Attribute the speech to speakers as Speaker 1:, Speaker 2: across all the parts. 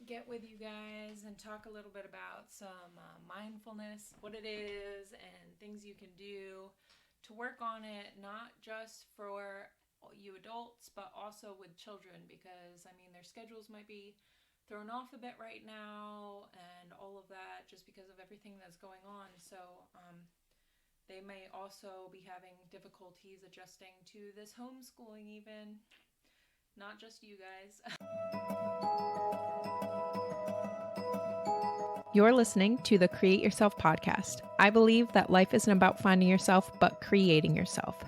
Speaker 1: get with you guys and talk a little bit about some mindfulness, what it is, and things you can do to work on it, not just for you adults, but also with children, because I mean, their schedules might be thrown off a bit right now and all of that just because of everything that's going on. So, they may also be having difficulties adjusting to this homeschooling, even not just you guys.
Speaker 2: You're listening to the Create Yourself podcast. I believe that life isn't about finding yourself, but creating yourself.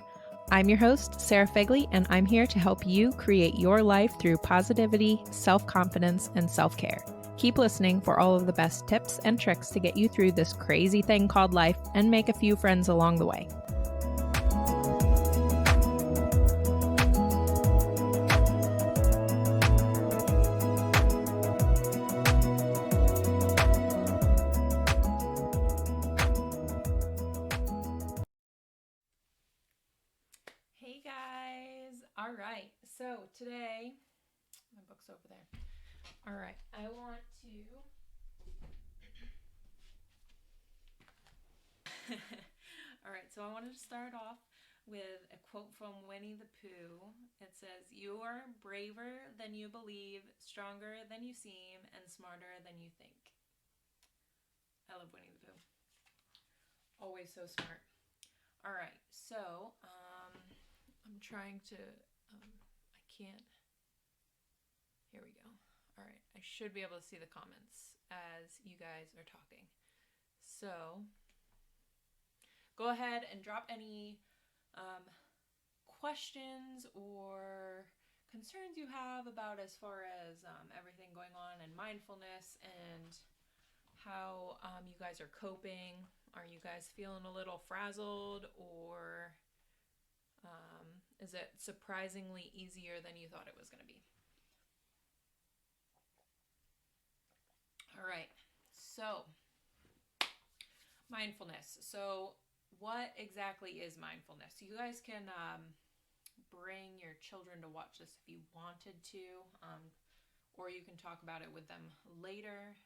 Speaker 2: I'm your host, Sarah Fegley, and I'm here to help you create your life through positivity, self-confidence, and self-care. Keep listening for all of the best tips and tricks to get you through this crazy thing called life and make a few friends along the way.
Speaker 1: Hey guys! All right, so today, my book's over there. All right, I want to. All right, so I wanted to start off with a quote from Winnie the Pooh. It says, "You are braver than you believe, stronger than you seem, and smarter than you think." I love Winnie the Pooh. Always so smart. All right, so I'm trying to. I can't. Here we go. All right, I should be able to see the comments as you guys are talking. So go ahead and drop any questions or concerns you have about as far as everything going on in mindfulness and how you guys are coping. Are you guys feeling a little frazzled, or is it surprisingly easier than you thought it was going to be? All right, so mindfulness. So, what exactly is mindfulness? You guys can bring your children to watch this if you wanted to, or you can talk about it with them later.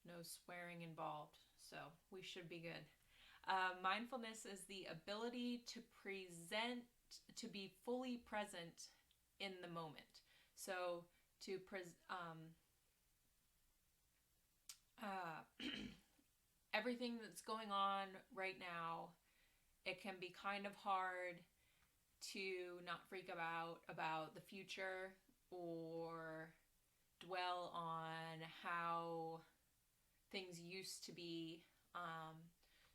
Speaker 1: No swearing involved, so we should be good. Mindfulness is the ability to to be fully present in the moment. So, to everything that's going on right now, it can be kind of hard to not freak about the future or dwell on how things used to be.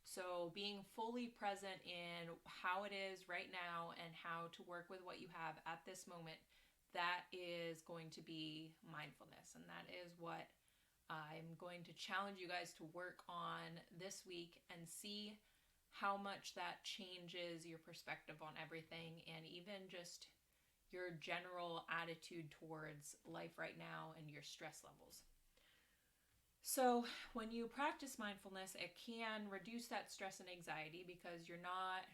Speaker 1: So being fully present in how it is right now and how to work with what you have at this moment, that is going to be mindfulness. And that is what I'm going to challenge you guys to work on this week and see how much that changes your perspective on everything and even just your general attitude towards life right now and your stress levels. So, when you practice mindfulness, it can reduce that stress and anxiety because you're not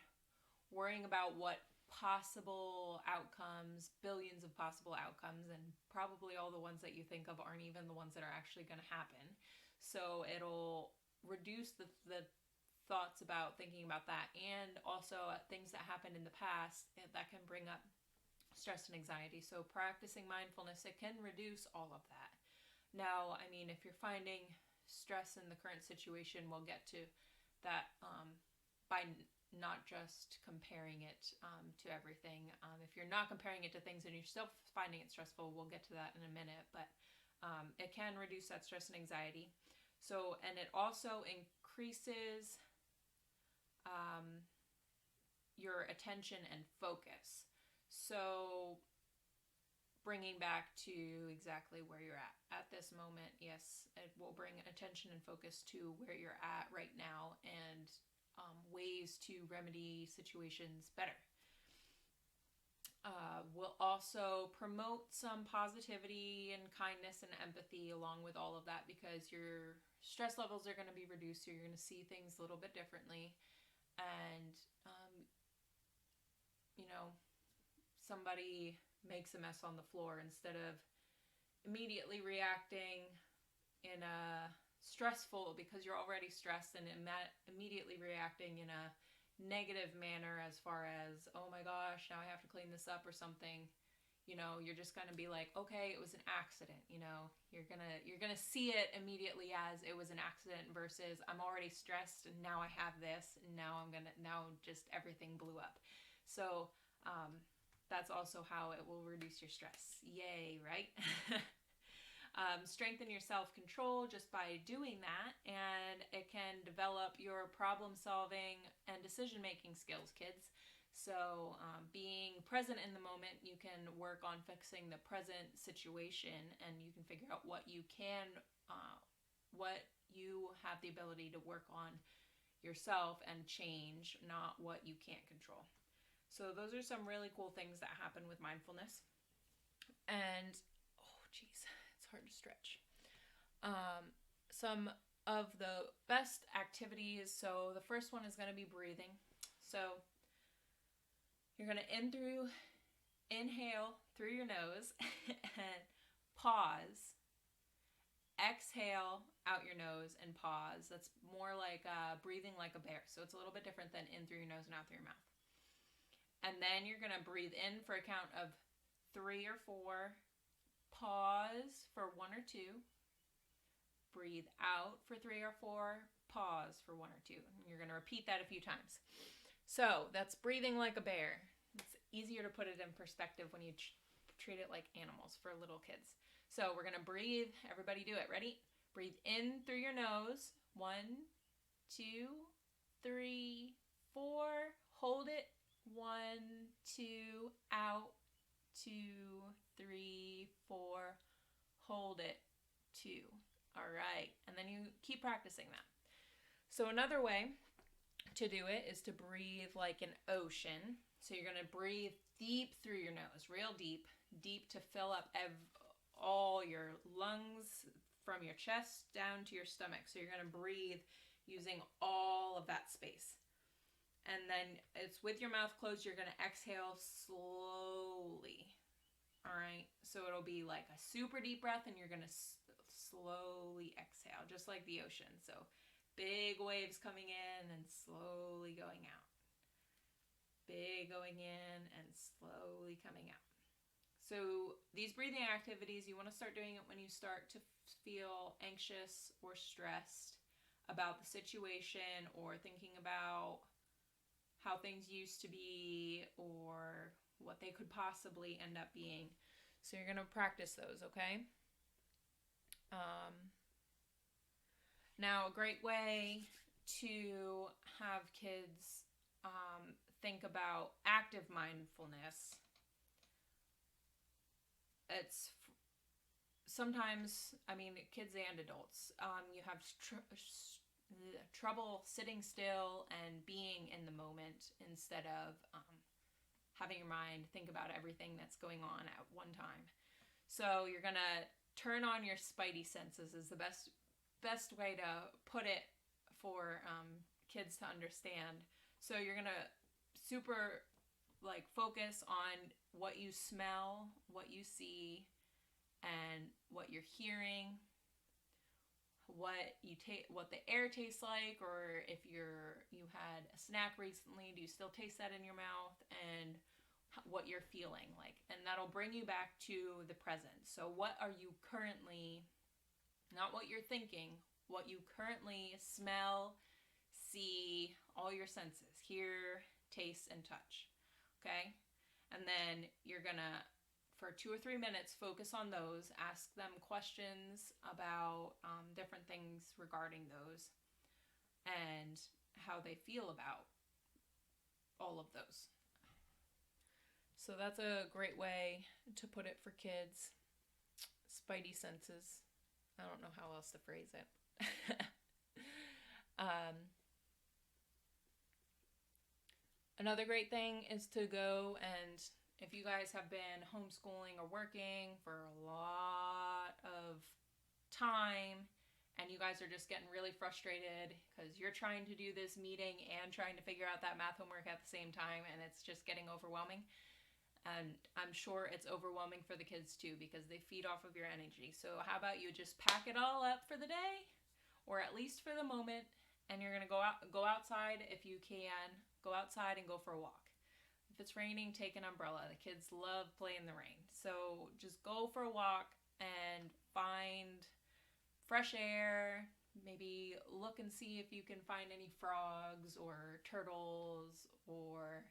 Speaker 1: worrying about what possible outcomes, billions of possible outcomes, and probably all the ones that you think of aren't even the ones that are actually going to happen. So, it'll reduce the thoughts about thinking about that, and also things that happened in the past that can bring up stress and anxiety. So, practicing mindfulness, it can reduce all of that. Now, I mean, if you're finding stress in the current situation, we'll get to that by not just comparing it to everything. If you're not comparing it to things and you're still finding it stressful, we'll get to that in a minute. But it can reduce that stress and anxiety. So, and it also increases your attention and focus. So, bringing back to exactly where you're at this moment, yes, it will bring attention and focus to where you're at right now and ways to remedy situations better. We'll also promote some positivity and kindness and empathy along with all of that because your stress levels are going to be reduced, so you're going to see things a little bit differently. And, you know, somebody makes a mess on the floor, instead of immediately reacting in a stressful, because you're already stressed, and immediately reacting in a negative manner as far as, oh my gosh, now I have to clean this up or something. You're just going to be like, okay, it was an accident. You're going to see it immediately as it was an accident versus I'm already stressed and now I have this and now just everything blew up. So that's also how it will reduce your stress. Yay, right? Strengthen your self-control just by doing that, and it can develop your problem-solving and decision-making skills, kids. So being present in the moment, you can work on fixing the present situation, and you can figure out what you have the ability to work on yourself and change, not what you can't control. So those are some really cool things that happen with mindfulness. And oh geez, it's hard to stretch. Some of the best activities. So the first one is going to be breathing. So you're going to inhale through your nose and pause. Exhale out your nose and pause. That's more like breathing like a bear. So it's a little bit different than in through your nose and out through your mouth. And then you're going to breathe in for a count of 3 or 4. Pause for 1 or 2. Breathe out for 3 or 4. Pause for 1 or 2. And you're going to repeat that a few times. So that's breathing like a bear. It's easier to put it in perspective when you treat it like animals for little kids. So we're going to breathe. Everybody do it. Ready? Breathe in through your nose. 1, 2, 3, 4. Hold it. 1, 2, out. 2, 3, 4. Hold it. 2. All right. And then you keep practicing that. So another way to do it is to breathe like an ocean. So you're going to breathe deep through your nose, real deep, deep to fill up all your lungs from your chest down to your stomach. So you're going to breathe using all of that space. And then it's with your mouth closed, you're going to exhale slowly. All right. So it'll be like a super deep breath and you're going to slowly exhale, just like the ocean. So big waves coming in and slowly going out. Big going in and slowly coming out. So these breathing activities, you want to start doing it when you start to feel anxious or stressed about the situation or thinking about how things used to be or what they could possibly end up being. So you're going to practice those, okay? Now, a great way to have kids think about active mindfulness. It's sometimes, kids and adults, you have trouble sitting still and being in the moment instead of having your mind think about everything that's going on at one time. So you're going to turn on your spidey senses is the best way to put it for kids to understand. So you're going to super focus on what you smell, what you see, and what you're hearing, what the air tastes like, or if you had a snack recently, do you still taste that in your mouth, and what you're feeling like. And that'll bring you back to the present. So what are you currently, not what you're thinking, what you currently smell, see, all your senses, hear, taste, and touch. Okay? And then you're gonna, for 2 or 3 minutes, focus on those, ask them questions about different things regarding those and how they feel about all of those. So that's a great way to put it for kids. Spidey senses. I don't know how else to phrase it. Another great thing is to go, and if you guys have been homeschooling or working for a lot of time and you guys are just getting really frustrated because you're trying to do this meeting and trying to figure out that math homework at the same time and it's just getting overwhelming, And I'm sure it's overwhelming for the kids too, because they feed off of your energy. So how about you just pack it all up for the day, or at least for the moment, and you're going to go outside if you can. Go outside and go for a walk. If it's raining, take an umbrella. The kids love playing in the rain. So just go for a walk and find fresh air. Maybe look and see if you can find any frogs or turtles, or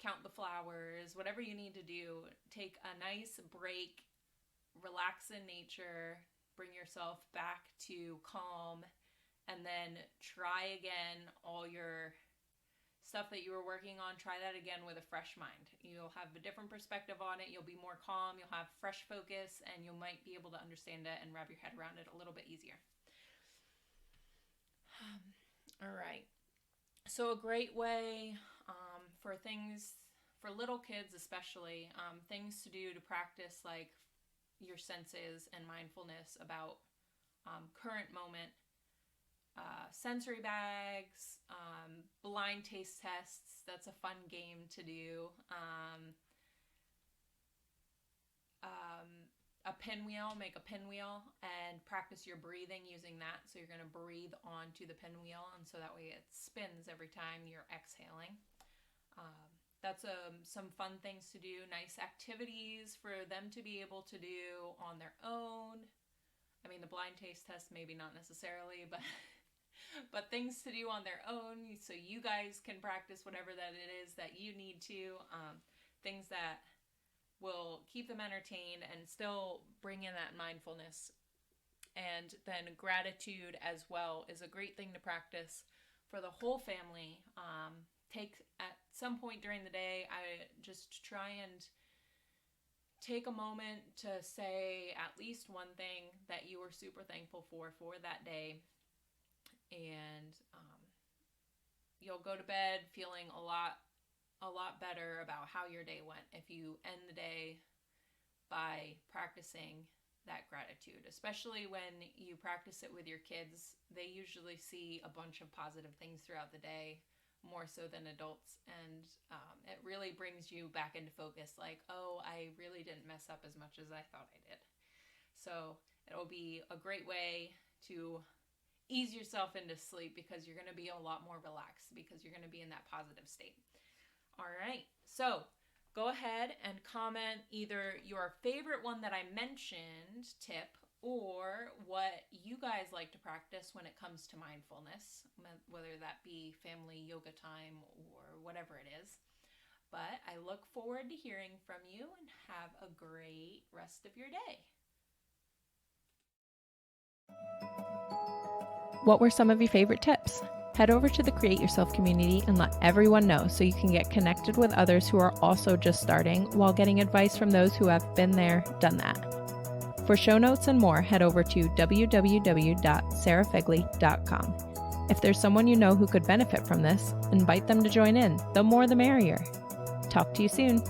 Speaker 1: count the flowers. Whatever you need to do, take a nice break, relax in nature, bring yourself back to calm, and then try again all your stuff that you were working on. Try that again with a fresh mind. You'll have a different perspective on it. You'll be more calm. You'll have fresh focus, and you might be able to understand it and wrap your head around it a little bit easier. All right. So a great way for little kids especially, things to do to practice like your senses and mindfulness about current moment. Sensory bags, blind taste tests. That's a fun game to do. A pinwheel, make a pinwheel and practice your breathing using that. So you're going to breathe onto the pinwheel, and so that way it spins every time you're exhaling. That's some fun things to do. Nice activities for them to be able to do on their own. I mean, the blind taste test, maybe not necessarily, but things to do on their own, so you guys can practice whatever that it is that you need to. Things that will keep them entertained and still bring in that mindfulness. And then gratitude as well is a great thing to practice for the whole family. Take at some point during the day, I just try and take a moment to say at least one thing that you were super thankful for that day. And you'll go to bed feeling a lot better about how your day went if you end the day by practicing that gratitude. Especially when you practice it with your kids, they usually see a bunch of positive things throughout the day, more so than adults, and it really brings you back into focus, like, oh, I really didn't mess up as much as I thought I did. So it'll be a great way to ease yourself into sleep, because you're going to be a lot more relaxed, because you're going to be in that positive state. All right, so go ahead and comment either your favorite one that I mentioned tip, or what you guys like to practice when it comes to mindfulness, whether that be family yoga time or whatever it is. But I look forward to hearing from you, and have a great rest of your day.
Speaker 2: What were some of your favorite tips? Head over to the Create Yourself community and let everyone know, so you can get connected with others who are also just starting, while getting advice from those who have been there, done that. For show notes and more, head over to www.sarahfegley.com. If there's someone you know who could benefit from this, invite them to join in. The more the merrier. Talk to you soon.